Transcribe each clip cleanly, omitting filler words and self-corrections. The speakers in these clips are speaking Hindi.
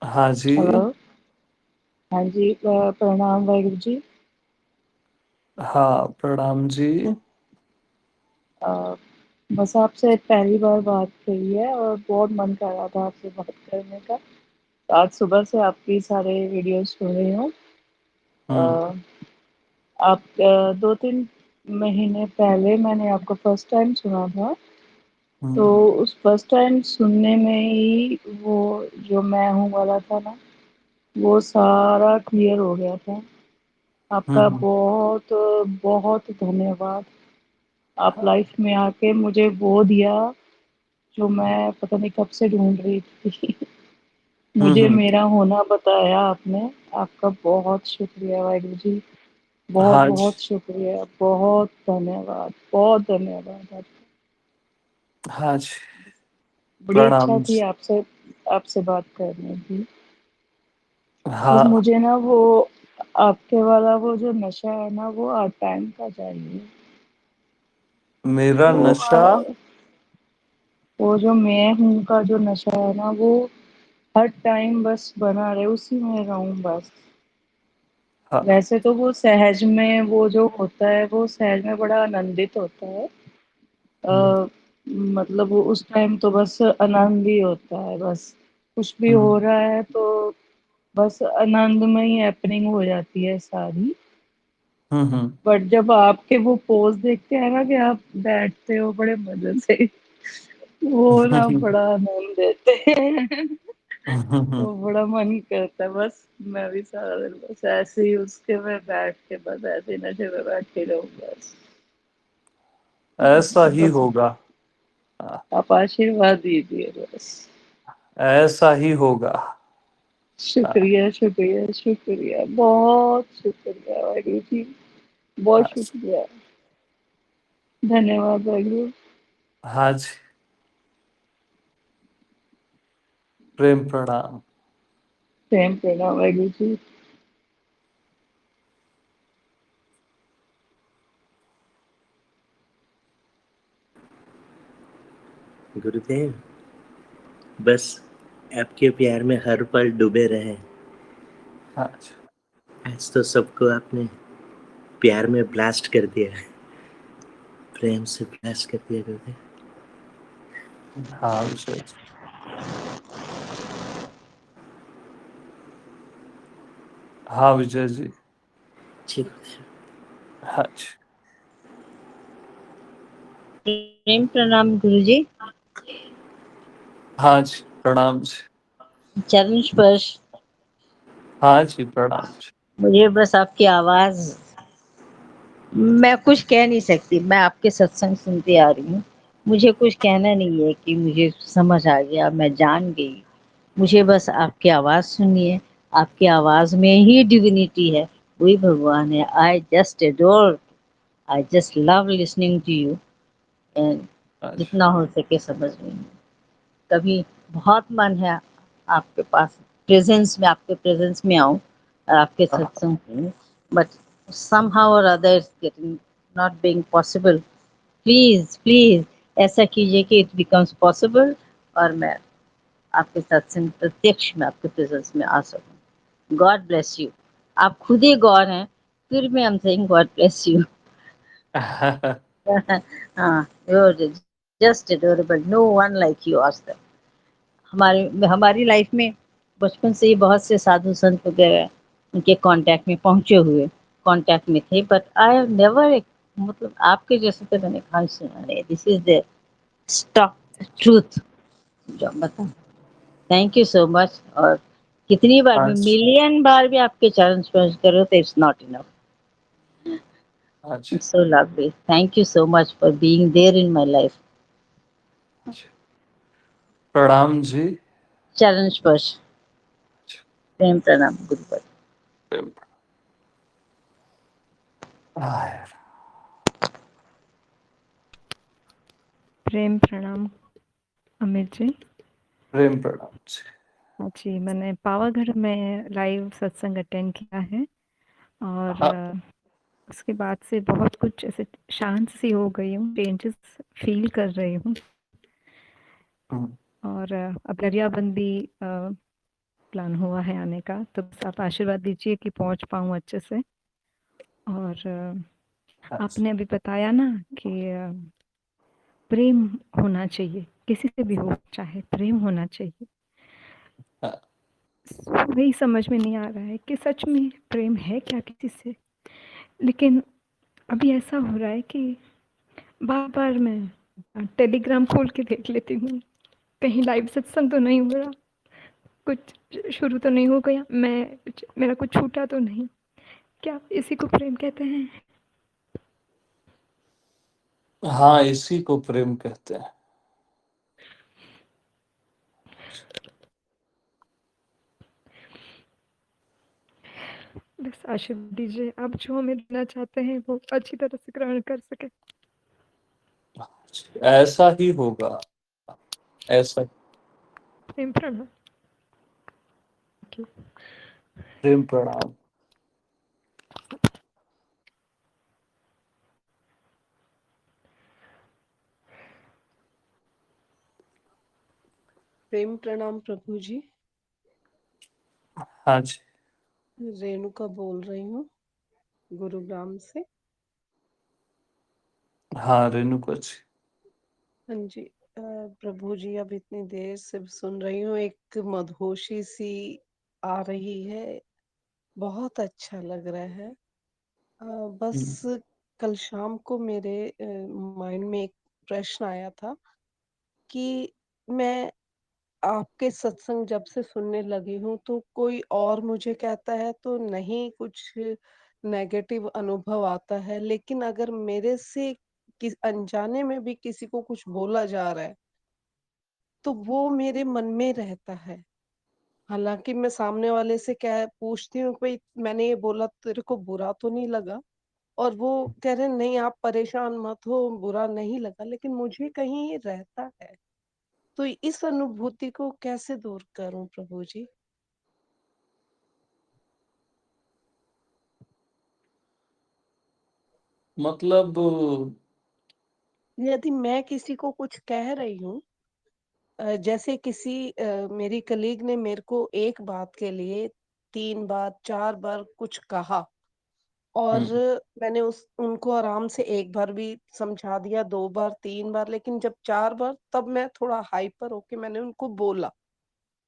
हाँ जी। हेलो। हाँ जी, प्रणाम वाहिगुरु जी। हाँ, प्रणाम जी। अ, बस आपसे पहली बार बात करी है और बहुत मन कर रहा था आपसे बात करने का। आज सुबह से आपकी सारे वीडियोस सुन रही हूँ। हम्म। अ, आप 2-3 महीने पहले मैंने आपको फर्स्ट टाइम सुना था। तो हम्म। उस फर्स्ट टाइम सुनने में ही वो जो मैं हूँ वाला था ना, वो सारा क्लियर हो गया था। आपका हम्म। बहुत बहुत धन्यवाद। आप हाँ। लाइफ में आके मुझे वो दिया जो मैं पता नहीं कब से ढूंढ रही थी। मुझे हम्म। मेरा होना बताया आपने। आपका बहुत शुक्रिया वाहिगुरु जी। बहुत हाँ जी। बहुत शुक्रिया, बहुत धन्यवाद, बहुत धन्यवाद आपका। हाँ जी। बड़ी इच्छा प्रणाम थी जी। आपसे आपसे बात करने की। बस हाँ। मुझे ना वो आपके वाला वो जो नशा है ना, वो आज टाइम का चाहिए। मेरा वो नशा। वो जो मैं हूँ का जो नशा है ना, वो हर टाइम बस बना रहे, उसी में रहूं बस। हाँ। वैसे तो वो सहज में वो जो होता है, वो सहज में बड़ा आनंदित होता है। हम्म। आ, मतलब वो उस टाइम तो बस आनंद ही होता है। बस कुछ भी हम्म। हो रहा है तो बस आनंद में ही हैपनिंग हो जाती है सारी। हम्म। बट जब आपके वो पोज देखते हैं ना कि आप बैठते हो बड़े मजे से, वो ना बड़ा आनंद देते हैं। तो बड़ा मन करता है बस मैं भी सारा दिन बस ऐसे ही उसके में बैठ के बस ऐसे ही नशे में बैठे रहूं बस। ऐसा ही बस होगा। हाँ, आप आशीर्वाद दीजिए बस। ऐसा ही होगा। हाँ। शुक्रिया शुक्रिया शुक्रिया, बहुत शुक्रिया वाहिगुरु जी। बहुत हाँ जी। शुक्रिया। धन्यवाद वाहिगुरु। हाँ जी। प्रेम प्रणाम। प्रेम प्रणाम वाहिगुरु जी। गुरुदेव, बस आपके प्यार में हर पल डूबे रहे। हाँ जी। आज तो सबको आपने प्यार में ब्लास्ट कर दिया, प्रेम से ब्लास्ट कर दिया गुरुदेव। हाँ विजय जी। हाँ विजय जी। जी गुरुदेव। हाँ जी। प्रेम प्रणाम गुरुजी। हाँ जी। प्रणाम जी। चरण स्पर्श। हाँ जी। प्रणाम जी। मुझे बस आपकी आवाज, मैं कुछ कह नहीं सकती, मैं आपके सत्संग सुनती आ रही हूँ। मुझे कुछ कहना नहीं है कि मुझे समझ आ गया, मैं जान गई। मुझे बस आपकी आवाज सुननी है। आपकी आवाज में ही डिविनिटी है, वही भगवान है। I just adore, I just love listening to you. And हाँ जी। जितना हो सके समझ रही हूँ। कभी बहुत मन है आपके पास प्रेजेंस में, आपके प्रेजेंस में आऊं और आपके हाँ। सत्संग सुनूं, but somehow or other it's getting not being possible. Please please ऐसा कीजिए कि इट बिकम्स पॉसिबल और मैं आपके सत्संग प्रत्यक्ष में आपके प्रेजेंस में आ सकूं। God bless you. आप खुद ही गॉड हैं, फिर भी I am saying God bless you. हाँ, you're just adorable. No one like you, Oscar. हमारे हमारी लाइफ में बचपन से ही बहुत से साधु संत वगैरह उनके कांटेक्ट में पहुंचे हुए, कांटेक्ट में थे, बट आई हैव नेवर, मतलब आपके जैसे तो मैंने कहा सुना नहीं। This is the stock truth जो बता। Thank you so much. और कितनी बार हाँ भी, जी। मिलियन बार भी आपके चरण स्पर्श करो तो इट्स नॉट इनफ। हाँ जी। It's so lovely. Thank you so much for being there in my life. हाँ जी। प्रणाम जी। चरण स्पर्श। प्रेम प्रणाम गुरुवर। प्रेम। हाँ, प्रेम प्रणाम अमित जी। प्रेम प्रणाम जी। जी, मैंने पावागढ़ में लाइव सत्संग अटेंड किया है और हाँ। उसके बाद से बहुत कुछ ऐसे शांत सी हो गई हूँ, चेंजेस फील कर रही हूँ। हम्म। और अब दरियाबंदी प्लान हुआ है आने का, तो बस आप आशीर्वाद दीजिए कि पहुँच पाऊँ अच्छे से। और आपने अभी बताया ना कि प्रेम होना चाहिए, किसी से भी हो, चाहे प्रेम होना चाहिए। हाँ, वही समझ में नहीं आ रहा है कि सच में प्रेम है क्या किसी से? लेकिन अभी ऐसा हो रहा है कि बार-बार मैं टेलीग्राम खोल के देख लेती हूँ, कहीं लाइव सत्संग तो नहीं हो रहा, कुछ शुरू तो नहीं हो गया, मेरा कुछ छूटा तो नहीं। क्या इसी को प्रेम कहते हैं? हाँ, इसी को प्रेम कहते हैं। बस आशीर्वाद दीजिए, आप जो हमें देना चाहते हैं वो अच्छी तरह से ग्रहण कर सकें। ऐसा ही होगा, ऐसा प्रेम प्रणाम। Thank you. प्रेम प्रणाम। प्रेम प्रणाम प्रभु जी। हाँ जी, रेणुका बोल रही हूँ गुरुग्राम से। हाँ रेणुका जी। हाँ जी। प्रभु जी, अब इतनी देर से सुन रही हूँ, एक मदहोशी सी आ रही है, बहुत अच्छा लग रहा है। हम्म, बस कल शाम को मेरे माइंड में एक प्रश्न आया था कि मैं आपके सत्संग जब से सुनने लगी हूँ तो कोई और मुझे कहता है तो नहीं कुछ नेगेटिव अनुभव आता है, लेकिन अगर मेरे से किस अनजाने में भी किसी को कुछ बोला जा रहा है तो वो मेरे मन में रहता है। हालांकि मैं सामने वाले से क्या पूछती हूँ, भाई मैंने ये बोला तेरे को बुरा तो नहीं लगा, और वो कह रहे नहीं आप परेशान मत हो, बुरा नहीं लगा, लेकिन मुझे कहीं ये रहता है। तो इस अनुभूति को कैसे दूर करूं प्रभु जी? मतलब यदि मैं किसी को कुछ कह रही हूँ, जैसे किसी मेरी कलीग ने मेरे को एक बात के लिए 3 बार 4 बार कुछ कहा, और हम्म, मैंने उस उनको आराम से 1 बार भी समझा दिया, 2 बार 3 बार, लेकिन जब 4 बार तब मैं थोड़ा हाइपर होके मैंने उनको बोला।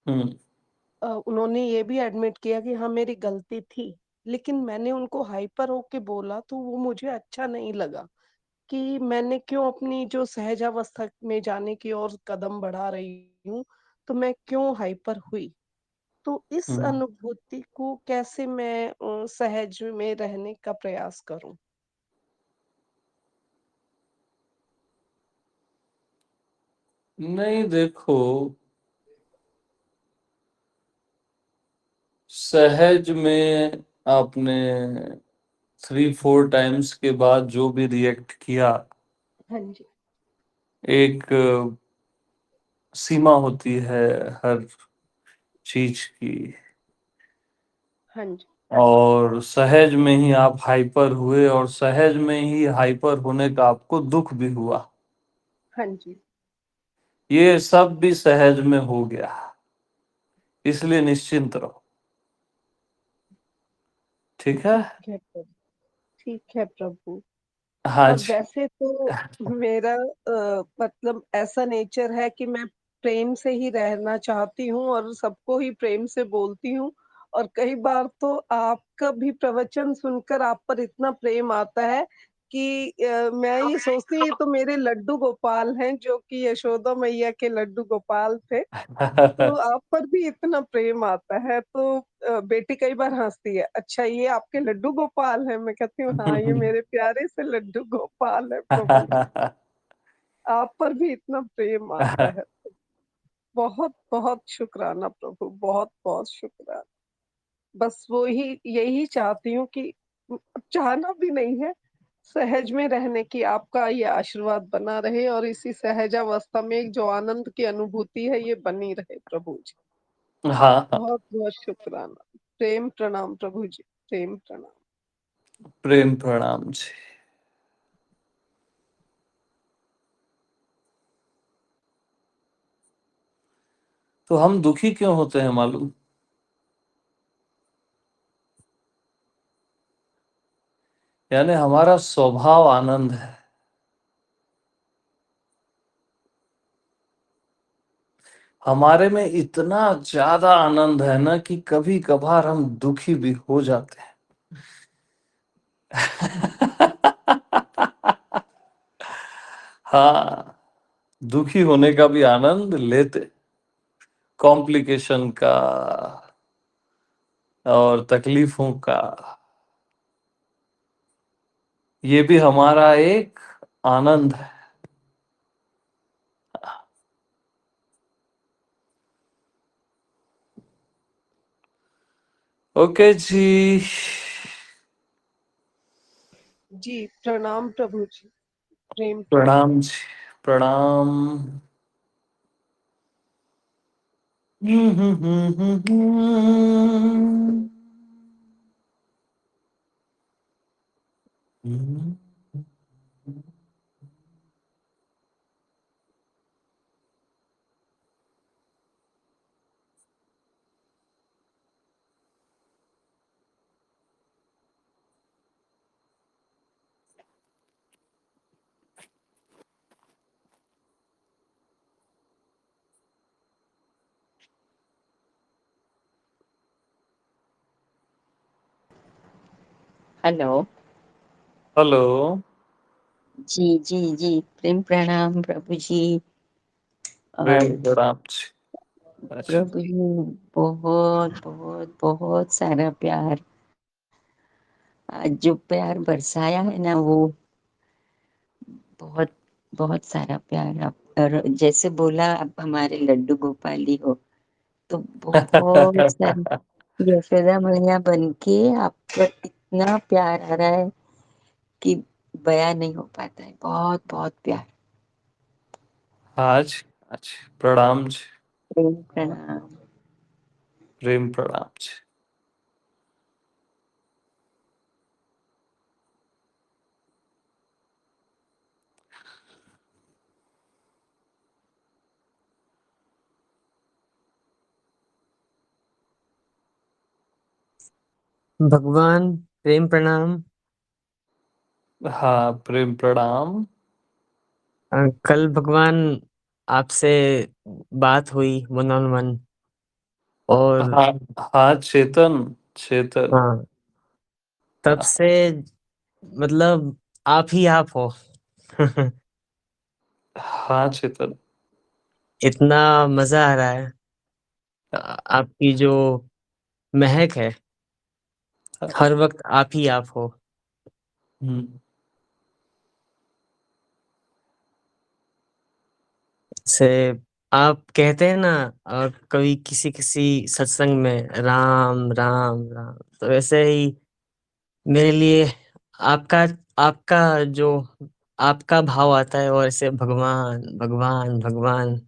हम्म, उन्होंने ये भी एडमिट किया कि हाँ मेरी गलती थी, लेकिन मैंने उनको हाइपर होके बोला तो वो मुझे अच्छा नहीं लगा कि मैंने क्यों अपनी जो सहजावस्था में जाने की ओर कदम बढ़ा रही हूँ, तो मैं क्यों हाइपर हुई? तो इस हम्म। अनुभूति को कैसे मैं सहज में रहने का प्रयास करूँ? नहीं देखो, सहज में आपने 3-4 टाइम्स के बाद जो भी रिएक्ट किया, हाँ जी, एक सीमा होती है हर चीज की। हाँ जी, और सहज में ही आप हाइपर हुए और सहज में ही हाइपर होने का आपको दुख भी हुआ, हाँ जी। ये सब भी सहज में हो गया, इसलिए निश्चिंत रहो। ठीक है। ठीक है प्रभु, ठीक है प्रभु। हाँ और जी। वैसे तो मेरा मतलब ऐसा नेचर है कि मैं प्रेम से ही रहना चाहती हूँ और सबको ही प्रेम से बोलती हूँ। और कई बार तो आपका भी प्रवचन सुनकर आप पर इतना प्रेम आता है कि मैं ये सोचती हूँ ये तो मेरे लड्डू गोपाल हैं, जो कि यशोदा मैया के लड्डू गोपाल थे। तो आप पर भी इतना प्रेम आता है तो बेटी कई बार हँसती है, अच्छा ये आपके लड्डू गोपाल हैं? मैं कहती हूँ हाँ, ये मेरे प्यारे से लड्डू गोपाल है प्रभु जी। आप पर भी इतना प्रेम आता है। बहुत-बहुत शुक्राना प्रभु, बहुत-बहुत शुक्राना। बस वो ही यही चाहती हूँ कि चाहना भी नहीं है, सहज में रहने की आपका ये आशीर्वाद बना रहे और इसी सहजावस्था में एक जो आनंद की अनुभूति है ये बनी रहे प्रभु जी। हाँ हाँ, बहुत-बहुत शुक्राना। प्रेम प्रणाम प्रभु जी, प्रेम प्रणाम। प्रेम प्रणाम जी। तो हम दुखी क्यों होते हैं मालूम? यानी हमारा स्वभाव आनंद है। हमारे में इतना ज्यादा आनंद है ना कि कभी कभार हम दुखी भी हो जाते हैं। हाँ, दुखी होने का भी आनंद लेते, कॉम्प्लिकेशन का और तकलीफों का। ये भी हमारा एक आनंद है। ओके जी। जी प्रणाम प्रभु जी, प्रेम प्रणाम। प्रणाम जी, प्रणाम। हेलो। हेलो। जी जी जी, प्रेम प्रणाम प्रभु जी। प्रेम और प्रणाम जी। अच्छा। प्रभु जी, बहुत बहुत बहुत सारा प्यार। आज जो प्यार बरसाया है ना, वो बहुत बहुत सारा प्यार। आप और जैसे बोला, आप हमारे लड्डू गोपाली हो, तो बहुत सारी यशोदा मैया बन के आप पर इतना प्यार आ रहा है कि बयां नहीं हो पाता है। बहुत बहुत प्यार। आज आज प्रणाम जी। प्रेम प्रणाम। प्रेम प्रणाम जी। भगवान प्रेम प्रणाम। हाँ, प्रेम प्रणाम। कल भगवान आपसे बात हुई वन ऑन वन, और हाँ हाँ, चेतन चेतन। हाँ, तब हाँ से मतलब आप ही आप हो। हाँ, चेतन। इतना मजा आ रहा है। आपकी जो महक है, हर वक्त आप ही आप हो। हम्म। से आप कहते हैं ना, कभी किसी किसी सत्संग में राम राम राम, तो वैसे ही मेरे लिए आपका आपका जो आपका भाव आता है, और ऐसे भगवान भगवान भगवान।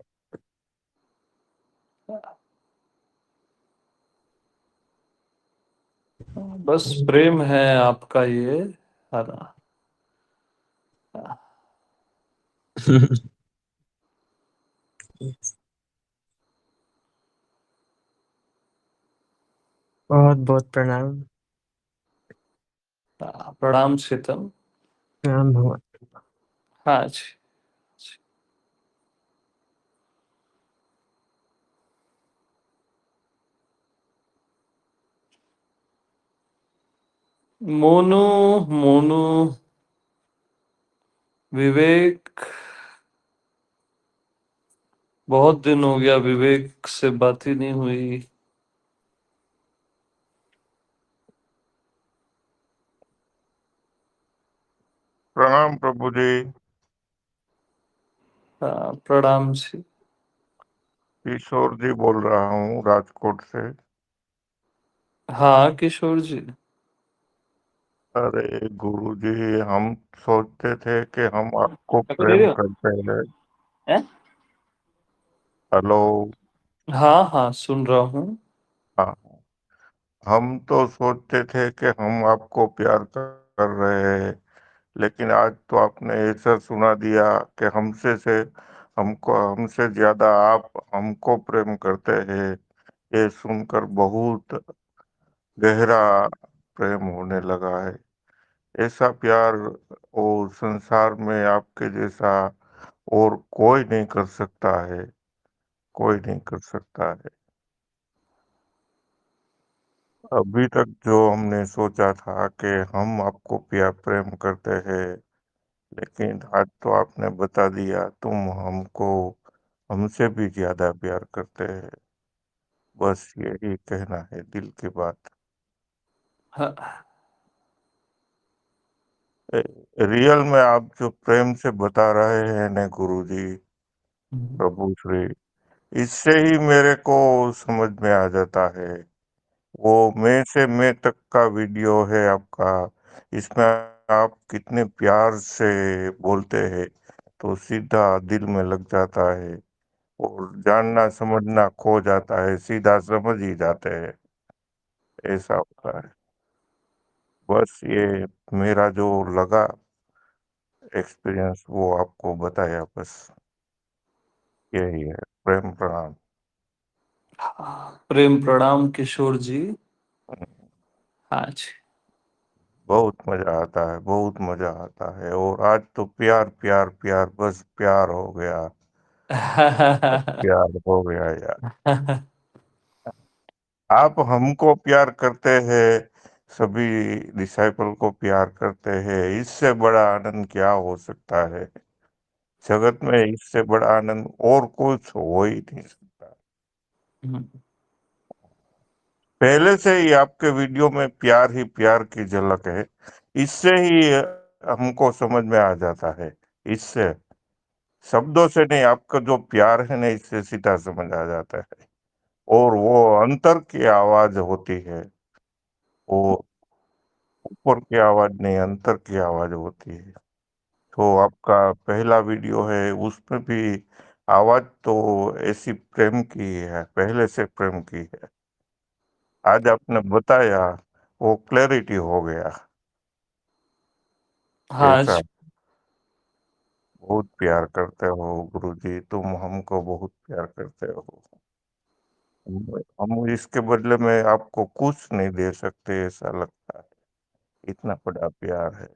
बस प्रेम है आपका ये, है ना। बहुत बहुत प्रणाम। प्रणाम चेतन। प्रणाम भगवान। हाँ जी। मोनू, मोनू, विवेक, बहुत दिन हो गया विवेक से बात ही नहीं हुई। प्रणाम प्रभु जी। प्रणाम जी। किशोर जी बोल रहा हूँ राजकोट से। हाँ किशोर जी। अरे गुरु जी, हम सोचते थे कि हम आपको प्रेम करते हैं। हैं? हेलो। हाँ हाँ, सुन रहा हूँ। हाँ, हम तो सोचते थे कि हम आपको प्यार कर रहे हैं, लेकिन आज तो आपने ऐसा सुना दिया कि हमसे ज्यादा आप हमको प्रेम करते हैं। ये सुनकर बहुत गहरा प्रेम होने लगा है। ऐसा प्यार और संसार में आपके जैसा और कोई नहीं कर सकता है, कोई नहीं कर सकता है। अभी तक जो हमने सोचा था कि हम आपको प्यार प्रेम करते हैं, लेकिन आज तो आपने बता दिया तुम हमको हमसे भी ज़्यादा प्यार करते हैं। बस यही कहना है दिल की बात। हाँ, रियल में आप जो प्रेम से बता रहे हैं ना गुरुजी, प्रभु श्री, इससे ही मेरे को समझ में आ जाता है। वो मैं से मैं तक का वीडियो है आपका, इसमें आप कितने प्यार से बोलते हैं, तो सीधा दिल में लग जाता है और जानना समझना खो जाता है, सीधा समझ ही जाते हैं, ऐसा होता है। बस ये मेरा जो लगा एक्सपीरियंस वो आपको बताया, बस यही है। प्रेम प्रणाम। प्रेम प्रणाम किशोर जी। हाँ जी। बहुत मजा आता है, बहुत मजा आता है, और आज तो प्यार प्यार प्यार, बस प्यार हो गया, बस प्यार हो गया यार। आप हमको प्यार करते हैं, सभी डिसाइपल को प्यार करते हैं, इससे बड़ा आनंद क्या हो सकता है? जगत में इससे बड़ा आनंद और कुछ हो ही नहीं सकता। पहले से ही आपके वीडियो में प्यार ही प्यार की झलक है, इससे ही हमको समझ में आ जाता है। इससे शब्दों से नहीं, आपका जो प्यार है ना, इससे सीधा समझ आ जाता है। और वो अंतर की आवाज होती है, वो ऊपर की आवाज नहीं, अंतर की आवाज होती है। तो आपका पहला वीडियो है, उसमें भी आवाज तो ऐसी प्रेम की है, पहले से प्रेम की है। आज आपने बताया, वो क्लैरिटी हो गया। हाँ ऐसा जी। बहुत प्यार करते हो गुरुजी, तुम हमको बहुत प्यार करते हो। हम इसके बदले में आपको कुछ नहीं दे सकते, ऐसा लगता है, इतना बड़ा प्यार है।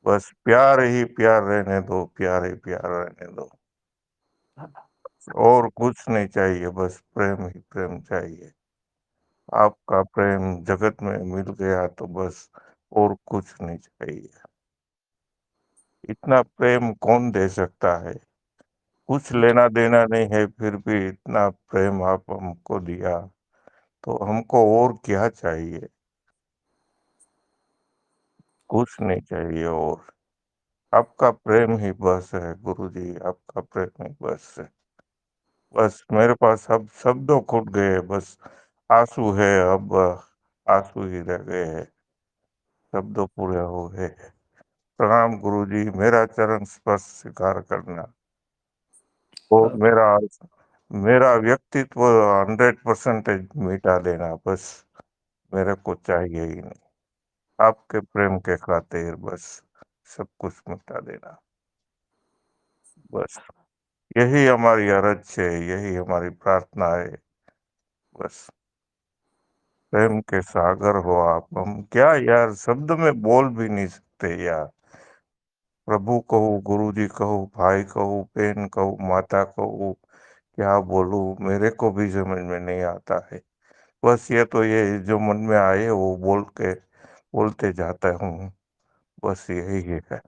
बस प्यार ही प्यार रहने दो, प्यार ही प्यार रहने दो, और कुछ नहीं चाहिए, बस प्रेम ही प्रेम चाहिए। आपका प्रेम जगत में मिल गया तो बस और कुछ नहीं चाहिए। इतना प्रेम कौन दे सकता है? कुछ लेना देना नहीं है, फिर भी इतना प्रेम आप हमको दिया, तो हमको और क्या चाहिए? कुछ नहीं चाहिए और। आपका प्रेम ही बस है गुरुजी, आपका प्रेम ही बस है। बस मेरे पास अब शब्दों खुट गए, बस आंसू है अब, आंसू ही रह गए हैं, शब्दों पूरे हो गए। प्रणाम गुरुजी, मेरा चरण स्पर्श स्वीकार करना, और मेरा व्यक्तित्व 100% मिटा देना, बस मेरे को चाहिए ही नहीं। आपके प्रेम के खातिर बस सब कुछ मिटा देना, बस यही हमारी अरज है, यही हमारी प्रार्थना है। बस प्रेम के सागर हो आप, हम क्या यार शब्द में बोल भी नहीं सकते यार। प्रभु कहूँ, गुरुजी कहूँ, भाई कहूँ, बहन कहूँ, माता कहूँ, क्या बोलूँ, मेरे को भी समझ में नहीं आता है। बस ये तो ये जो मन में आए वो बोलते जाता हूँ, बस यही है।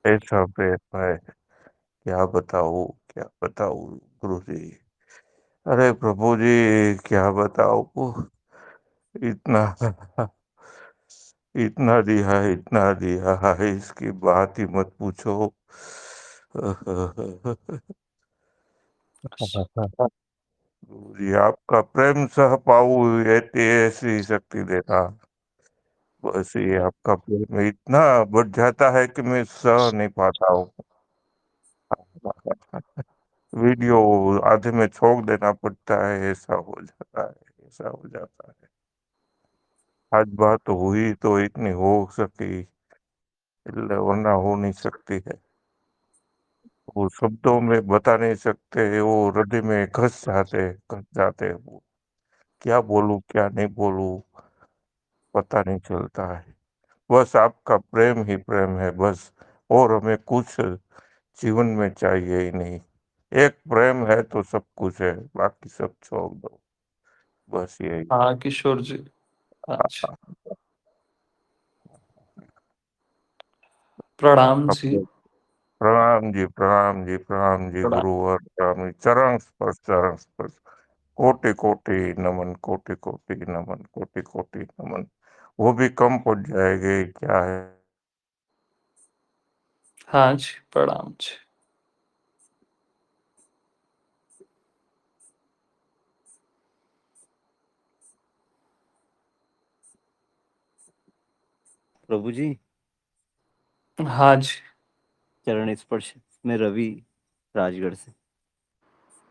ऐसा प्रेम है, क्या बताऊँ, क्या बताऊँ गुरुजी। अरे प्रभु जी, क्या बताऊँ, इतना इतना दिया है, इसकी बात ही मत पूछो। जी आपका प्रेम सह पाऊँ, ऐसी शक्ति देना। बस ये आपका प्रेम इतना बढ़ जाता है कि मैं सह नहीं पाता हूँ। वीडियो आधे में छोड़ देना पड़ता है, ऐसा हो जाता है, ऐसा हो जाता है। आज बात हुई तो इतनी हो सकी, वरना हो नहीं सकती है। वो शब्दों में बता नहीं सकते, वो हृदय में घस जाते वो। क्या बोलूं क्या नहीं बोलूं, पता नहीं चलता है। बस आपका प्रेम ही प्रेम है बस, और हमें कुछ जीवन में चाहिए ही नहीं। एक प्रेम है तो सब कुछ है, बाकी सब छोड़ दो, बस यही। हाँ किशोर जी। अच्छा, प्रणाम आपका जी। प्रणाम जी, प्रणाम जी, प्रणाम जी, प्रणाम। गुरुवर प्रणाम जी, चरण स्पर्श, चरण स्पर्श, कोटि कोटि नमन, कोटि कोटि नमन, कोटि कोटि नमन। वो भी कम पड़ जाएंगे, क्या है। हाँ जी, प्रणाम जी। प्रभु जी, हाँ जी। चरण स्पर्श में रवि, राजगढ़ से।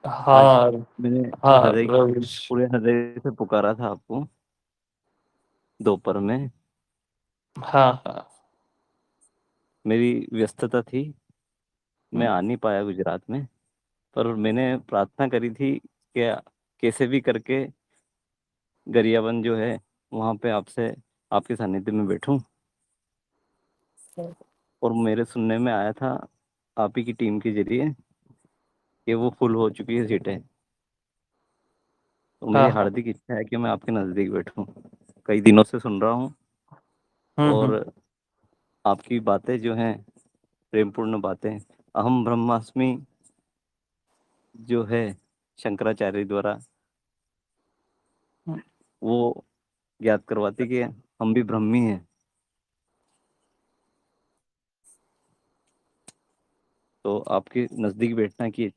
आज हाँ। मैंने हाँ हृदय रवि। पूरे हृदय से पुकारा था आपको दोपहर में। हाँ हाँ। मेरी व्यस्तता थी, मैं आ नहीं पाया गुजरात में, पर मैंने प्रार्थना करी थी कि कैसे भी करके गरियाबंद जो है वहाँ पे आपसे आपके सानिध्य में बैठूं। और मेरे सुनने में आया था आप ही की टीम के जरिए कि वो फुल हो चुकी है सीटें। तो मेरी हाँ हाँ। हार्दिक इच्छा है कि मैं आपके नज़दीक बैठूं। कई दिनों से सुन रहा हूँ, हम्म। और आपकी बातें जो हैं प्रेमपूर्ण बातें, अहम ब्रह्मास्मि जो है शंकराचार्य द्वारा, वो याद करवाती कि हम भी ब्रह्मी हैं। तो आपके नज़दीक बैठना की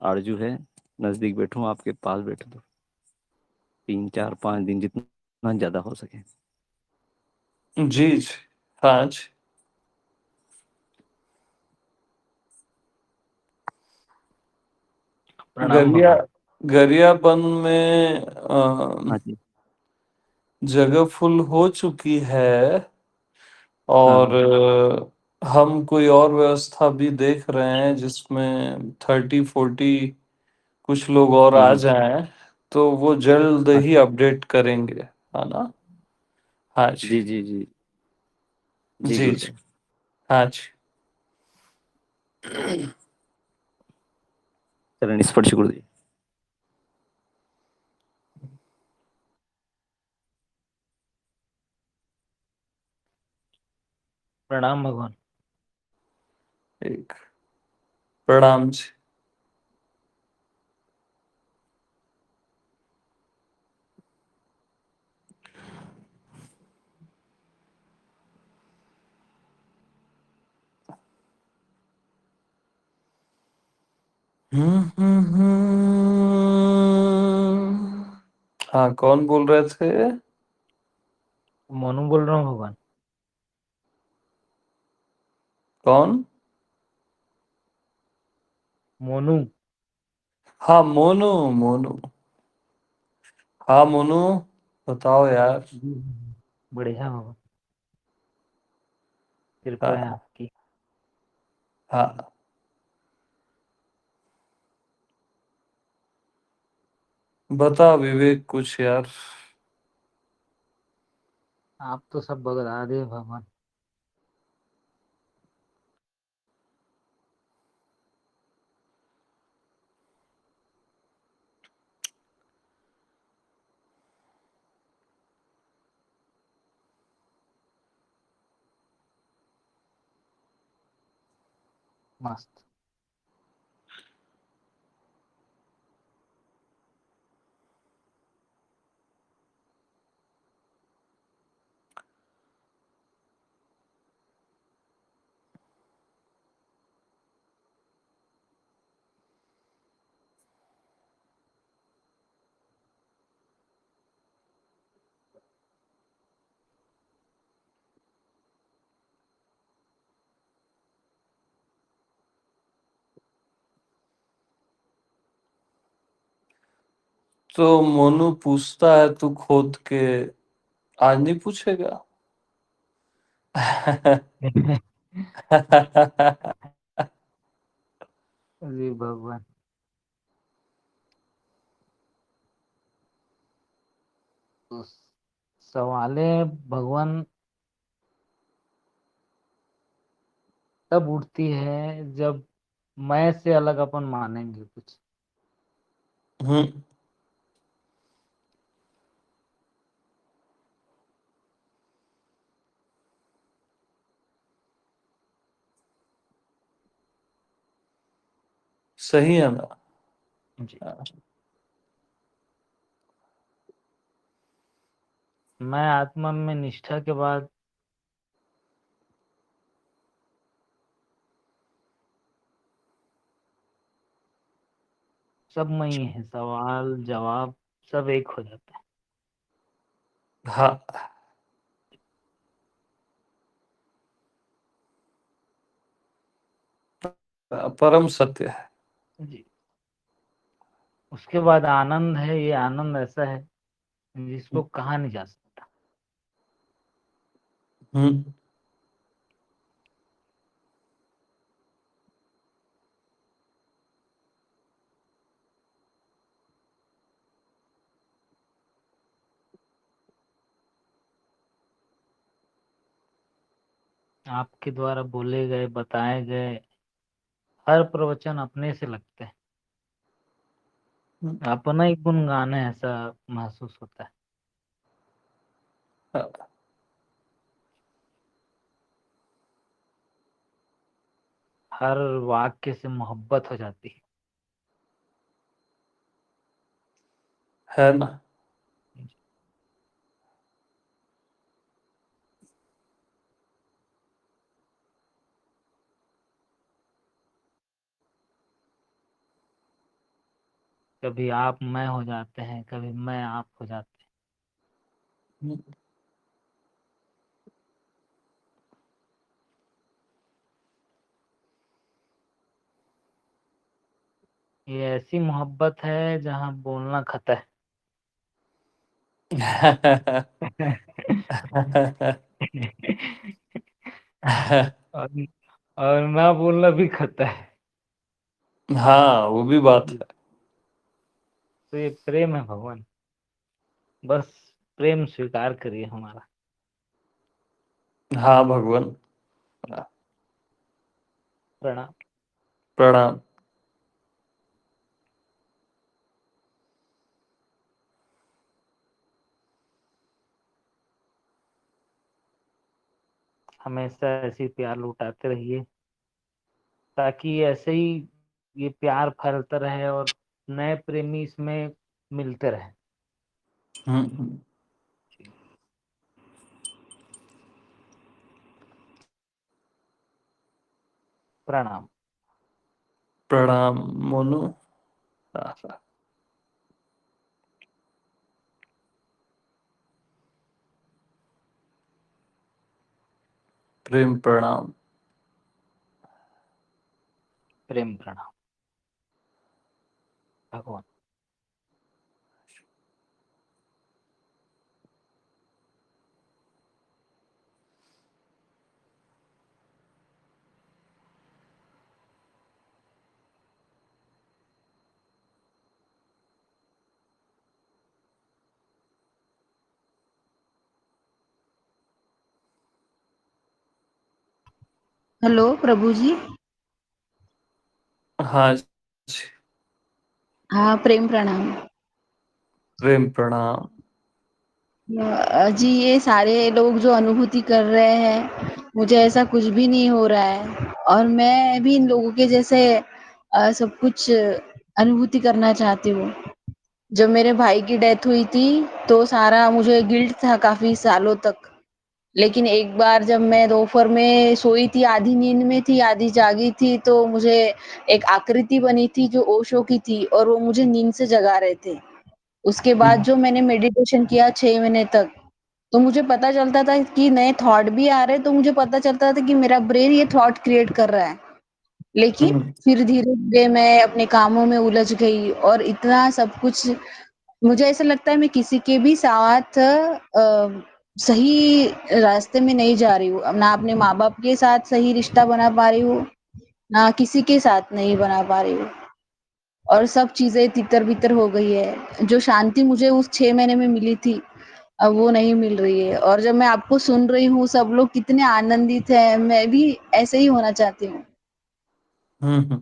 आरजू है, नज़दीक बैठूं, आपके पास बैठूं, तो 3 4 5 दिन जितना ज़्यादा हो सके। जी जी। हाँ जी। प्रणाम गरिया भगवान। गरियाबंद में हाँ जी। जगह फुल हो चुकी है, हाँ और हाँ। हम कोई और व्यवस्था भी देख रहे हैं जिसमें 30 40 कुछ लोग और आ हम्म। जाएं, तो वो जल्द ही अच्छा। अपडेट करेंगे, है ना। हाँ जी। जी जी जी। जी जी जी। गुरुदेव। हाँ जी। चरण स्पर्श गुरुदेव। प्रणाम भगवान। एक प्रणाम जी। हाँ कौन बोल रहे थे? मोनू बोल रहा हूँ भगवान। कौन? मोनू। हाँ मोनू। मोनू। हाँ मोनू, बताओ यार। जी बढ़िया भगवान, कृपा है हाँ आपकी। हाँ। बता विवेक कुछ यार। आप तो सब बगला दे भगवान। मस्त। तो मोनू पूछता है तू खोद के, आज नहीं पूछेगा? जी भगवान। तो सवालें भगवान तब उठती है जब मैं से अलग अपन मानेंगे कुछ। हम्म। सही है ना। जी। मैं आत्मा में निष्ठा के बाद सब में ही है, सवाल जवाब सब एक हो जाता है। हाँ, परम सत्य है। जी। उसके बाद आनंद है, ये आनंद ऐसा है जिसको कहा नहीं जा सकता। हम्म। आपके द्वारा बोले गए, बताए गए हर प्रवचन अपने से लगते हैं, अपना ही गुनगान है ऐसा महसूस होता है। हाँ, हर वाक्य से मोहब्बत हो जाती है। है ना। कभी आप मैं हो जाते हैं, कभी मैं आप हो जाते हम्म। हैं। ये ऐसी मोहब्बत है जहाँ बोलना खता है। और, और ना बोलना भी खता है। हाँ, वो भी बात है। तो ये प्रेम है भगवान, बस प्रेम स्वीकार करिए हमारा। हाँ भगवान। प्रणाम। प्रणाम। हमेशा ऐसे ही प्यार लुटाते रहिए ताकि ऐसे ही ये प्यार फैलता रहे और नए प्रेमी इसमें मिलते रहे। हम्म। प्रणाम। प्रणाम मोनू। हाँ, प्रेम प्रणाम। प्रेम प्रणाम भगवान। हेलो प्रभु जी। हाँ जी, हाँ, प्रेम प्रणाम। प्रेम प्रणाम। जी, ये सारे लोग जो अनुभूति कर रहे हैं, मुझे ऐसा कुछ भी नहीं हो रहा है और मैं भी इन लोगों के जैसे सब कुछ अनुभूति करना चाहती हूँ। जब मेरे भाई की डेथ हुई थी तो सारा मुझे गिल्ट था काफी सालों तक। लेकिन एक बार जब मैं दोपहर में सोई थी, आधी नींद में थी, आधी जागी थी, तो मुझे एक आकृति बनी थी जो ओशो की थी और वो मुझे नींद से जगा रहे थे। उसके बाद जो मैंने मेडिटेशन किया 6 महीने तक, तो मुझे पता चलता था कि नए थॉट भी आ रहे हैं, तो मुझे पता चलता था कि मेरा ब्रेन ये थॉट क्रिएट कर रहा है। लेकिन हम्म। फिर धीरे-धीरे मैं अपने कामों में उलझ गई और इतना सब कुछ मुझे ऐसा लगता है मैं किसी के भी साथ सही रास्ते में नहीं जा रही हूँ। ना अपने माँ-बाप के साथ सही रिश्ता बना पा रही हूँ, ना किसी के साथ नहीं बना पा रही हूँ और सब चीज़ें तितर-बितर हो गई है। जो शांति मुझे उस 6 महीने में मिली थी, अब वो नहीं मिल रही है। और जब मैं आपको सुन रही हूँ, सब लोग कितने आनंदित हैं, मैं भी ऐसे ही होना चाहती हूँ। हम्म।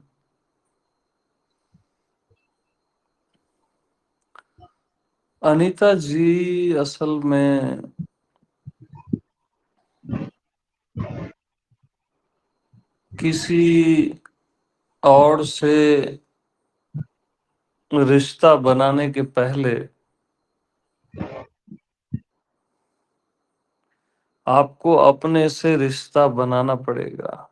अनीता जी, असल में किसी और से रिश्ता बनाने के पहले आपको अपने से रिश्ता बनाना पड़ेगा।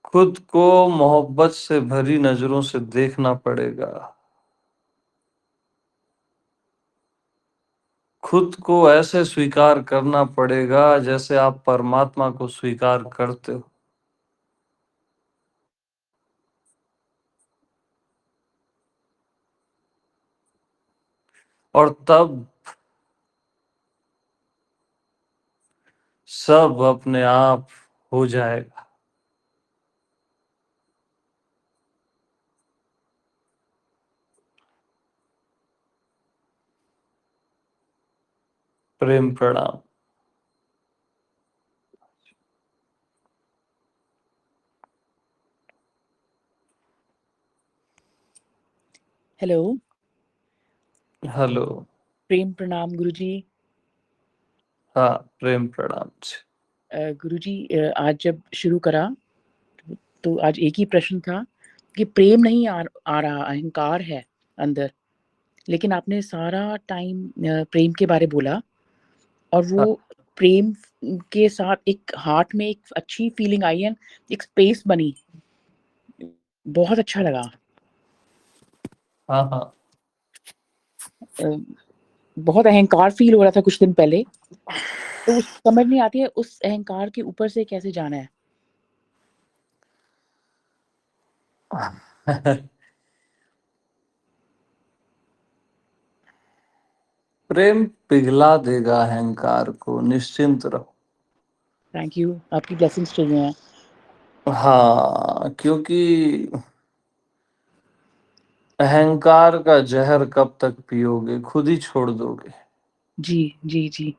खुद को मोहब्बत से भरी नजरों से देखना पड़ेगा। खुद को ऐसे स्वीकार करना पड़ेगा जैसे आप परमात्मा को स्वीकार करते हो। और तब सब अपने आप हो जाएगा। प्रेम प्रणाम। हेलो। हेलो। प्रेम प्रणाम गुरुजी। हाँ, प्रेम प्रणाम जी। गुरुजी, आज जब शुरू करा तो आज एक ही प्रश्न था कि प्रेम नहीं आ रहा, अहंकार है अंदर। लेकिन आपने सारा टाइम प्रेम के बारे बोला, और वो हाँ प्रेम के साथ एक हार्ट में एक अच्छी फीलिंग आई है, एक स्पेस बनी। बहुत अच्छा लगा। हाँ हाँ। अ, बहुत अहंकार फील हो रहा था कुछ दिन पहले, तो उस समझ नहीं आती है उस अहंकार के ऊपर से कैसे जाना है। प्रेम पिघला देगा अहंकार को, निश्चिंत रहो। थैंक यू, आपकी ब्लेसिंग्स चाहिए हैं। हाँ, क्योंकि अहंकार का जहर कब तक पियोगे, खुद ही छोड़ दोगे। जी जी जी।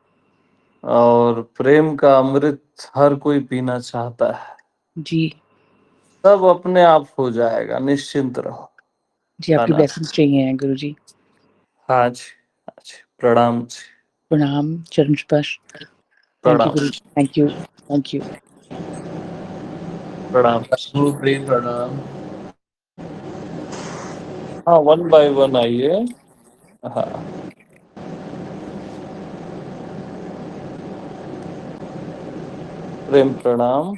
और प्रेम का अमृत हर कोई पीना चाहता है। जी सब अपने आप हो जाएगा, निश्चिंत रहो। जी, है आपकी ना? ब्लेसिंग्स चाहिए हैं गुरुजी। हाँ जी, हाँ जी, प्रणाम जी। प्रणाम, चरण स्पर्श। थैंक यू प्रणाम गुरुजी, थैंक यू, थैंक यू। प्रणाम। शुभ प्रेम प्रणाम। हाँ, वन बाय वन आइए। हाँ, प्रेम प्रणाम।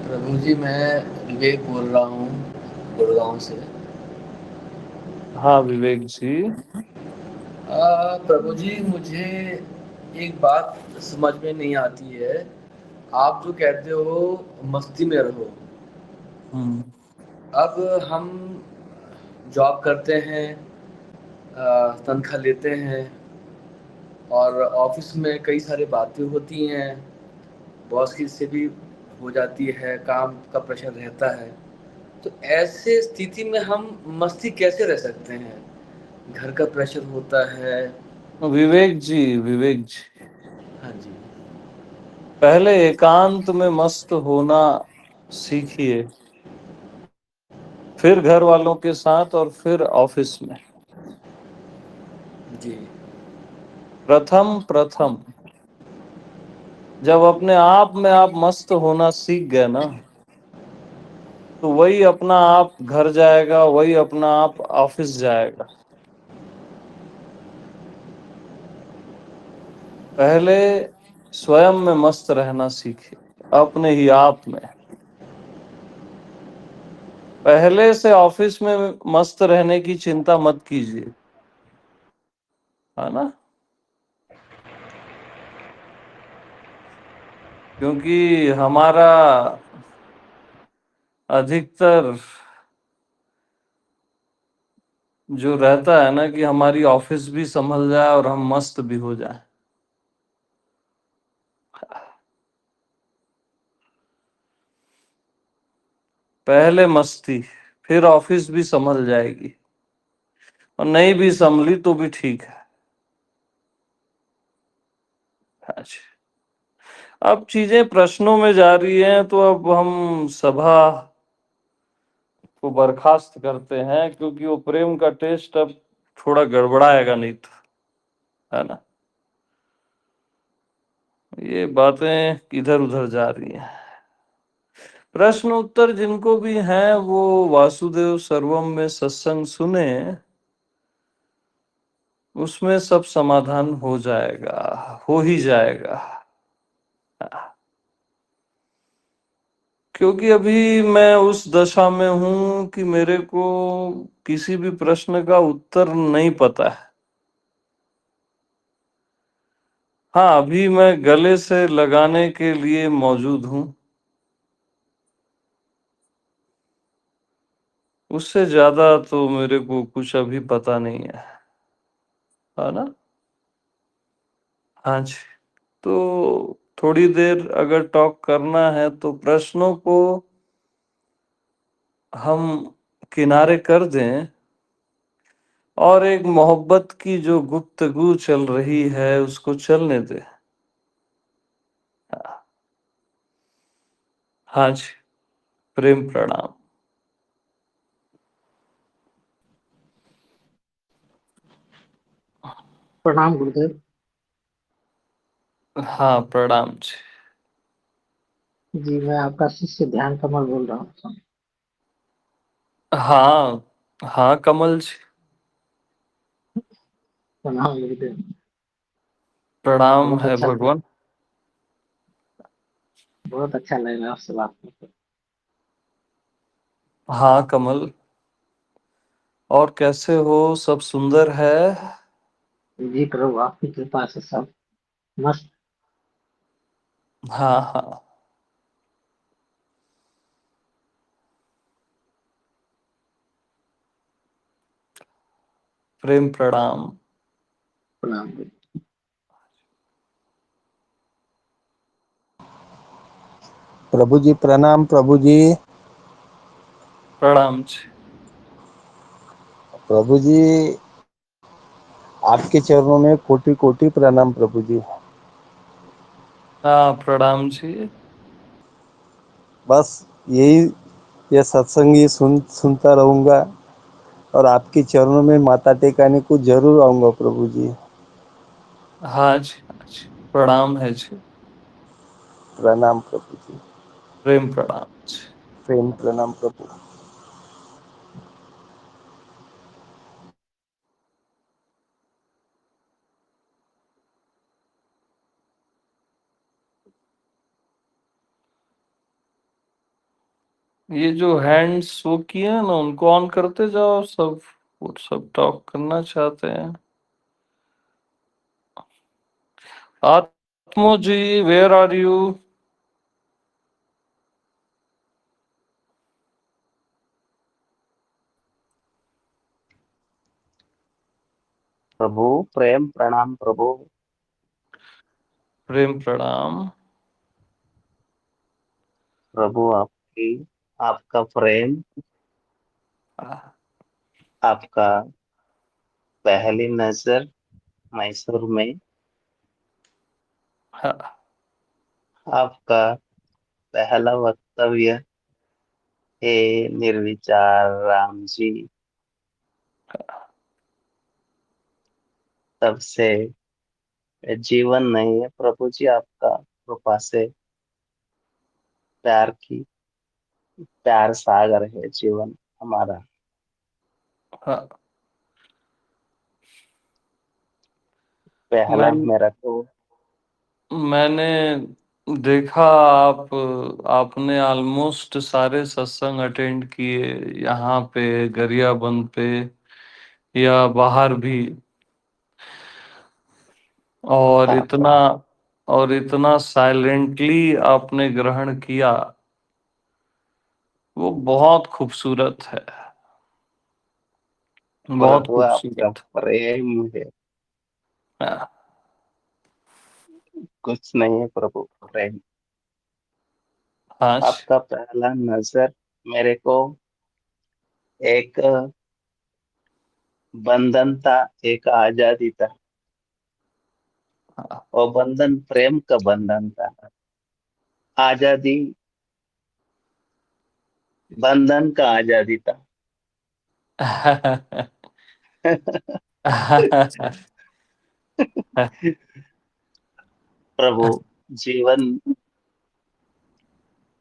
प्रभु जी, मैं विवेक बोल रहा हूँ, गुड़गांव से। हाँ विवेक जी। प्रभु जी, मुझे एक बात समझ में नहीं आती है। आप जो कहते हो मस्ती में रहो। हम्म। अब हम जॉब करते हैं, तनख्वाह लेते हैं, और ऑफिस में कई सारी बातें होती हैं, बॉस की से भी हो जाती है, काम का प्रेशर रहता है। तो ऐसे स्थिति में हम मस्ती कैसे रह सकते हैं? घर का प्रेशर होता है। विवेक जी, विवेक जी, हाँ जी। पहले एकांत में मस्त होना सीखिए, फिर घर वालों के साथ और फिर ऑफिस में। जी। प्रथम प्रथम जब अपने आप में आप मस्त होना सीख गए ना, तो वही अपना आप घर जाएगा, वही अपना आप ऑफिस जाएगा। पहले स्वयं में मस्त रहना सीखिए, अपने ही आप में। पहले से ऑफिस में मस्त रहने की चिंता मत कीजिए, है ना? क्योंकि हमारा अधिकतर जो रहता है ना कि हमारी ऑफिस भी संभल जाए और हम मस्त भी हो जाए। पहले मस्ती, फिर ऑफिस भी संभल जाएगी। और नहीं भी संभली तो भी ठीक है। अच्छा, अब चीजें प्रश्नों में जा रही हैं, तो अब हम सभा को बर्खास्त करते हैं, क्योंकि वो प्रेम का टेस्ट अब थोड़ा गड़बड़ाएगा नहीं तो, है ना। ये बातें इधर उधर जा रही हैं। प्रश्न उत्तर जिनको भी हैं वो वासुदेव सर्वम में सत्संग सुने, उसमें सब समाधान हो जाएगा, हो ही जाएगा। क्योंकि अभी मैं उस दशा में हूं कि मेरे को किसी भी प्रश्न का उत्तर नहीं पता है। हाँ, अभी मैं गले से लगाने के लिए मौजूद हूं, उससे ज्यादा तो मेरे को कुछ अभी पता नहीं है ना। हाँ जी, तो थोड़ी देर अगर टॉक करना है तो प्रश्नों को हम किनारे कर दें और एक मोहब्बत की जो गुफ्तगू चल रही है उसको चलने दें। हाँ जी, प्रेम प्रणाम। प्रणाम गुरुदेव। हाँ, प्रणाम जी। जी, मैं आपका शिष्य ध्यान कमल बोल रहा हूँ। हाँ हाँ, कमल जी। प्रणाम गुरुदेव। प्रणाम बहुत है अच्छा लगा, भगवान। बहुत अच्छा लगा आपसे बात करके। हाँ कमल, और कैसे हो? सब सुंदर है? जी प्रभु, आपकी कृपा से सब मस्त। हाँ हाँ, प्रेम प्रणाम। प्रणाम गुरु। प्रभु जी प्रणाम। प्रभु जी प्रणाम जी। प्रभु जी, आपके चरणों में कोटि कोटि प्रणाम प्रभु जी। हाँ, प्रणाम जी। बस यही, ये सत्संग ही सुनता रहूंगा और आपके चरणों में माथा टेकाने को जरूर आऊंगा प्रभु जी। हाँ जी, हाँ जी, प्रणाम है जी। प्रणाम प्रभु जी। प्रेम प्रणाम जी। प्रेम प्रणाम प्रभु। ये जो हैंड्स वो किए हैं ना, उनको ऑन करते जाओ सब, वो सब टॉक करना चाहते हैं। आत्मो जी, वेयर आर यू? प्रभु प्रेम प्रणाम प्रभु। प्रेम प्रणाम। प्रभु आपकी, आपका प्रेम, आपका पहली नजर मैसूर में, हाँ, आपका पहला वक्तव्य हे निर्विचार राम जी, तब से जीवन नहीं है प्रभु जी, आपका कृपा से प्यार सागर है जीवन हमारा। हाँ। पहला मैं मेरा को मैंने देखा, आपने ऑलमोस्ट सारे सत्संग अटेंड किए, यहाँ पे गरियाबंद पे या बाहर भी, और था। इतना साइलेंटली आपने ग्रहण किया, वो बहुत खूबसूरत है, बहुत प्रभु आपका खूबसूरत। प्रेम है, हाँ, कुछ नहीं है प्रभु, प्रेम। हाँ जी, आपका पहला नजर मेरे को एक बंधन था, एक आजादी था, हाँ। और बंधन प्रेम का बंधन था। आजादी बंधन का आजादी था। प्रभु, जीवन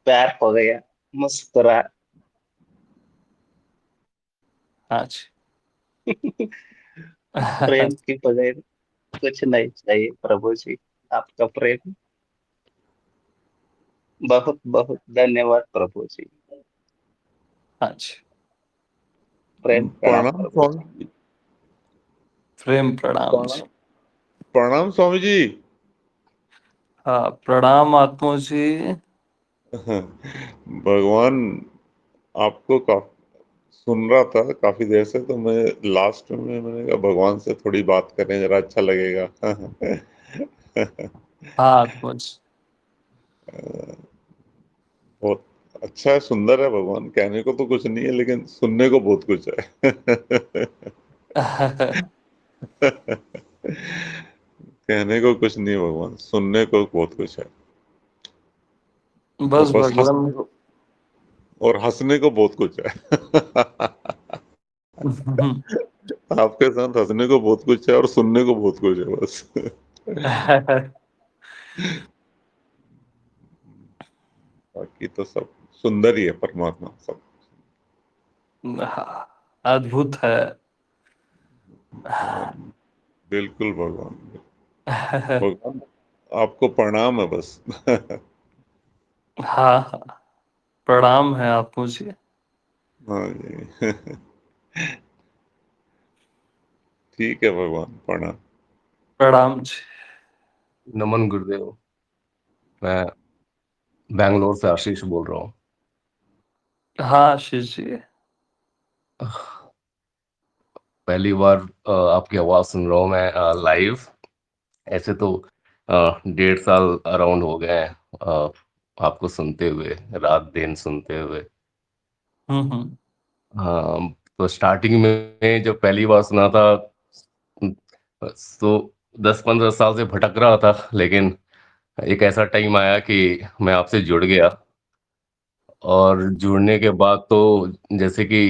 प्यार हो गया, मुस्कुरा। हाँ जी। प्रेम के बगैर कुछ नहीं चाहिए प्रभु जी। आपका प्रेम, बहुत बहुत धन्यवाद प्रभु जी। हाँ जी। प्रेम प्रणाम प्रणाम प्रभु जी। स्वामी। प्रेम प्रणाम जी। प्रणाम प्रणाम स्वामी जी। हाँ, प्रणाम आत्मा जी। भगवान आपको सुन रहा था काफी देर से, तो मैं लास्ट में मैंने कहा भगवान से थोड़ी बात करें, जरा अच्छा लगेगा। हाँ आत्मा जी। बहुत अच्छा है, सुंदर है भगवान। कहने को तो कुछ नहीं है, लेकिन सुनने को बहुत कुछ है। कहने को कुछ नहीं है भगवान, सुनने को बहुत कुछ है। और बस बस भगवान को। और हंसने को बहुत कुछ है। आपके साथ हंसने को बहुत कुछ है और सुनने को बहुत कुछ है बस। बाकी तो सब सुंदर ही है, परमात्मा सब। हाँ, अद्भुत है। बिल्कुल भगवान। भगवान आपको प्रणाम है बस। हाँ हाँ, प्रणाम है आत्मा जी। हाँ जी। ठीक है भगवान, प्रणाम। प्रणाम जी। नमन गुरुदेव। मैं बैंगलोर से आशीष बोल रहा हूँ। हाँ आशीष जी। पहली बार आपकी आवाज़ सुन रहा हूँ मैं लाइव। ऐसे तो 1.5 साल अराउंड हो गए हैं आपको सुनते हुए, रात दिन सुनते हुए। हम्म। हाँ, तो स्टार्टिंग में जब पहली बार सुना था तो 10-15 साल से भटक रहा था, लेकिन एक ऐसा टाइम आया कि मैं आपसे जुड़ गया। और जुड़ने के बाद तो जैसे कि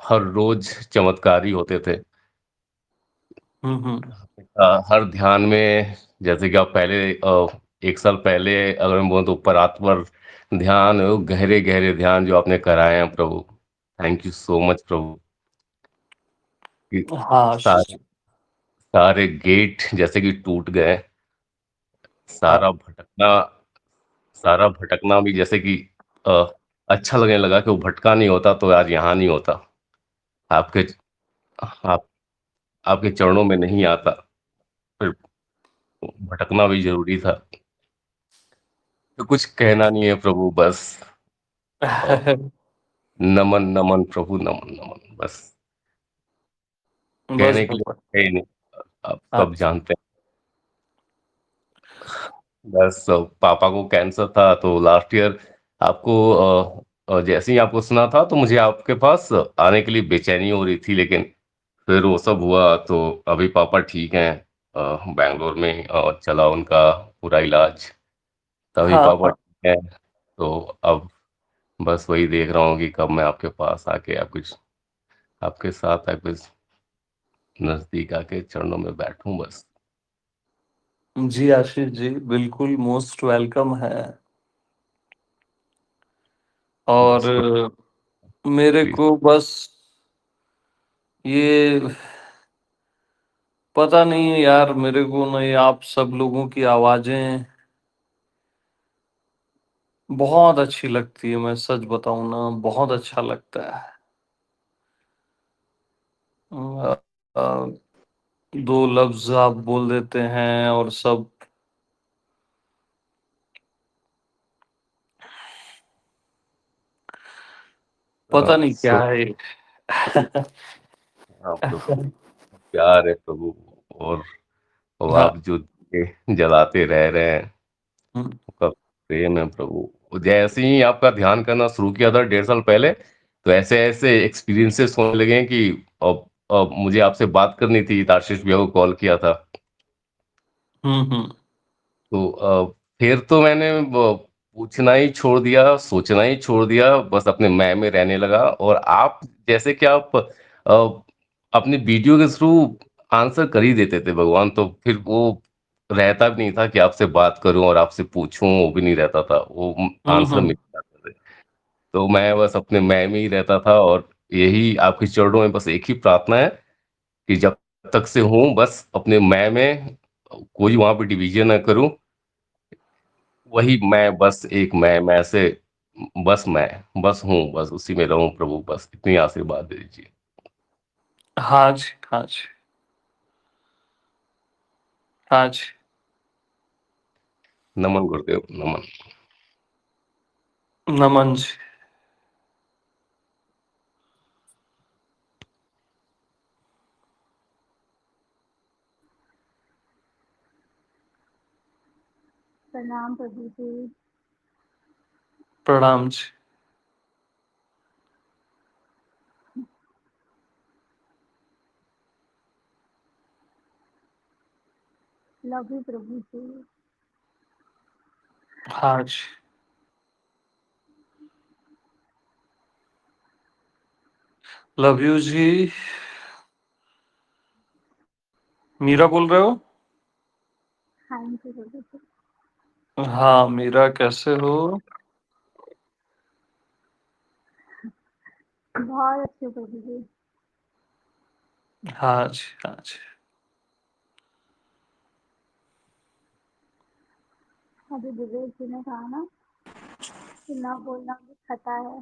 हर रोज चमत्कार ही होते थे। हम्म। हर ध्यान में जैसे कि आप पहले 1 साल पहले अगर मैं बोलूँ तो ऊपर आत्मर ध्यान, वो गहरे गहरे ध्यान जो आपने कराए हैं प्रभु, थैंक यू सो मच प्रभु। कि हाँ आशीष सारे जी। सारे गेट जैसे कि टूट गए। सारा हाँ भटकना सारा भटकना भी जैसे कि अ, अच्छा लगने लगा कि वो भटका नहीं होता तो आज यहाँ नहीं होता। आपके आप आपके चरणों में नहीं आता, फिर भटकना भी ज़रूरी था। तो कुछ कहना नहीं है प्रभु, बस अ, नमन, नमन प्रभु, नमन, नमन बस। बस कहने के लिए भगवान। है ही नहीं, आप सब अच्छा। जानते हैं। बस पापा को कैंसर था तो लास्ट ईयर आपको जैसे ही आपको सुना था तो मुझे आपके पास आने के लिए बेचैनी हो रही थी, लेकिन फिर वो सब हुआ तो अभी पापा ठीक हैं। बैंगलोर में चला उनका पूरा इलाज, तभी हाँ पापा हाँ। ठीक हैं। तो अब बस वही देख रहा हूँ कि कब मैं आपके पास आके आप कुछ आपके साथ कुछ नज़दीक आके चरणों में बैठूं बस। जी आशीष जी, बिल्कुल मोस्ट वेलकम है। बस और मेरे प्लीज। को बस ये पता नहीं है यार, मेरे को ना ये आप सब लोगों की आवाजें बहुत अच्छी लगती है। मैं सच बताऊं ना, बहुत अच्छा लगता है। अ, अ, दो लफ्ज आप बोल देते हैं और सब पता नहीं क्या सो है ये। हाँ प्रभु, प्यार है प्रभु। और वो हाँ। आप जो जलाते रह रहे हैं, हम्म। आपका प्रेम है प्रभु। जैसे ही आपका ध्यान करना शुरू किया था 1.5 साल पहले, तो ऐसे ऐसे एक्सपीरियंसेस होने लगे हैं कि अब मुझे आपसे बात करनी थी, आशीष भैया को कॉल किया था। हम्म। तो फिर तो मैंने पूछना ही छोड़ दिया, सोचना ही छोड़ दिया, बस अपने मैं में रहने लगा। और आप जैसे कि आप अपनी वीडियो के थ्रू आंसर कर ही देते थे भगवान, तो फिर वो रहता भी नहीं था कि आपसे बात करूं और आपसे पूछूं, वो भी नहीं रहता था, वो आंसर हम्म। मिल जाते थे। तो मैं बस अपने मैं में ही रहता था, और यही आपके चरणों में बस एक ही प्रार्थना है कि जब तक से हूँ बस अपने मैं में कोई वहां पे डिवीजन ना करूं, वही मैं, बस एक मैं से, बस मैं बस हूँ, बस उसी में रहूं प्रभु, बस इतनी आशीर्वाद दे दीजिए। हाँ जी, हाँ जी, हाँ जी। नमन गुरुदेव, नमन। नमन जी। प्रणाम प्रभु जी। प्रणाम जी। लव यू प्रभु जी। हाँ जी। लव यू जी। मीरा बोल रहे हो? हाँ जी प्रभु जी। हाँ मीरा, कैसे हो? बहुत अच्छे प्रभु जी। हाँ जी, हाँ जी। अभी विवेक जी ने कहा ना कि ना बोलना भी खता है,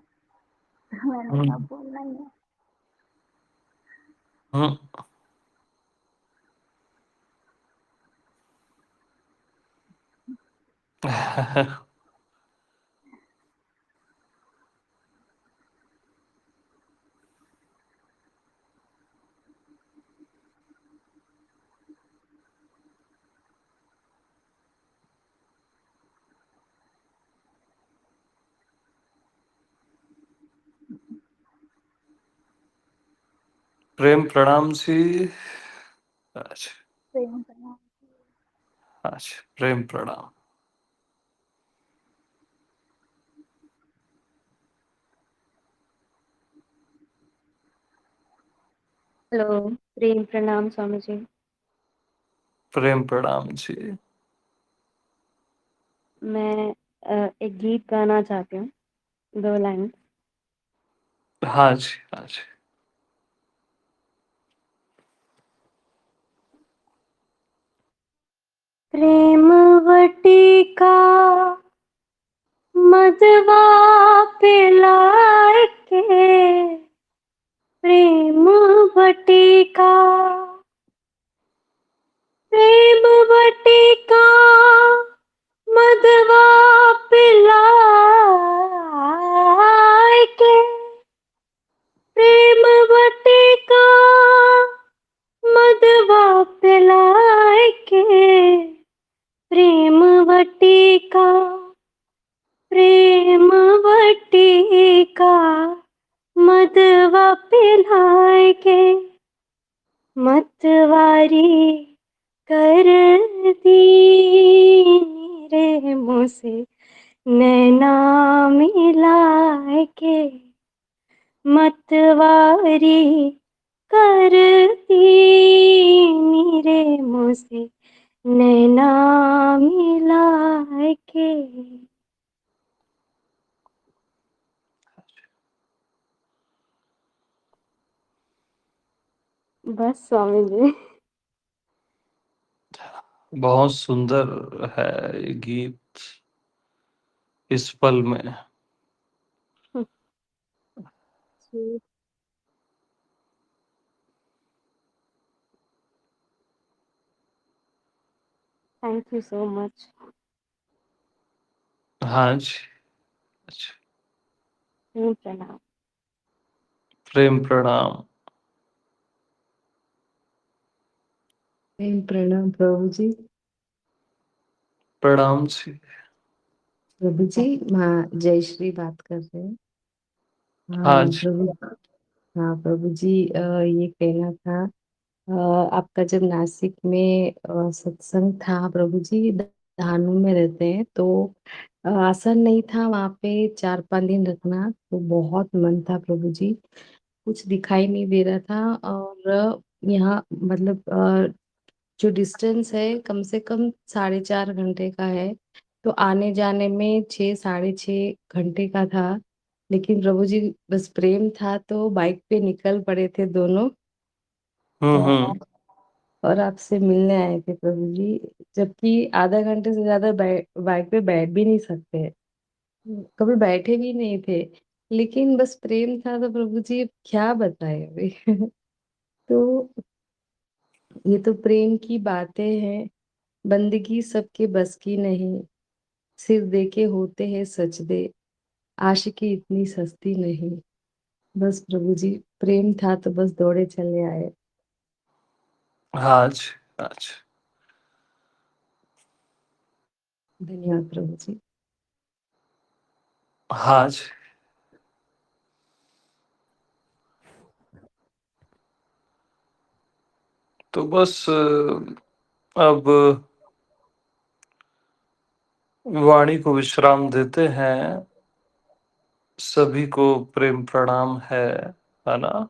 तो मैंने कहा हम्म। बोलना ही है। हम्म। प्रेम प्रणाम जी। अच्छा। प्रेम करना। अच्छा, प्रेम प्रणाम। हेलो, प्रेम प्रणाम स्वामी जी। प्रेम प्रणाम जी। मैं एक गीत गाना चाहती हूँ, 2 लाइन। हाँ जी, हाँ जी। प्रेम वटिका मधवा पिलाए के, प्रेम वटिका, प्रेम वटिका मधवा पिलाए के, प्रेम वटिका मधवा पिलाए के, प्रेम वटिका, प्रेम वटिका मधवा पिलाए के, मतवारी कर दी रे मुझसे नैना मिलाए के, मतवारी कर दी रे मुझसे नैना मिलाए के। बस स्वामी जी। बहुत सुंदर है ये गीत इस पल में। जी, थैंक यू सो मच। हाँ जी। अच्छा। प्रेम प्रणाम। प्रेम प्रणाम। प्रेम प्रणाम प्रभु जी। प्रणाम जी। प्रभु जी, माँ जयश्री बात कर रहे हैं। हाँ हाँ जी। प्रभु, हाँ प्रभु जी, ये कहना था, आपका जब नासिक में सत्संग था प्रभु जी, धानू में रहते हैं, तो आसन नहीं था वहाँ पे 4-5 दिन रखना, तो बहुत मन था प्रभु जी, कुछ दिखाई नहीं दे रहा था। और यहाँ मतलब जो डिस्टेंस है कम से कम 4.5 घंटे का है, तो आने जाने में 6-6.5 घंटे का था। लेकिन प्रभु जी बस प्रेम था तो बाइक पे निकल पड़े थे दोनों, और और आपसे मिलने आए थे प्रभु जी, जबकि आधा घंटे से ज्यादा बाइक पे बैठ भी नहीं सकते, कभी बैठे भी नहीं थे, लेकिन बस प्रेम था तो प्रभु जी अब क्या बताए अभी। तो ये तो प्रेम की बातें हैं, बंदगी सबके बस की नहीं, सिर दे के होते हैं सजदे, आशिकी इतनी सस्ती नहीं। बस प्रभु जी प्रेम था तो बस दौड़े चले आए। हाँ जी, हाँ जी। धन्यवाद प्रभु जी। हाँ जी। तो बस अब वाणी को विश्राम देते हैं। सभी को प्रेम प्रणाम है ना?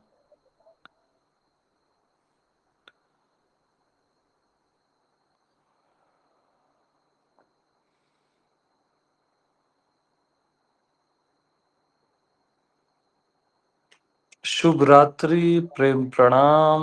शुभ रात्रि, प्रेम प्रणाम।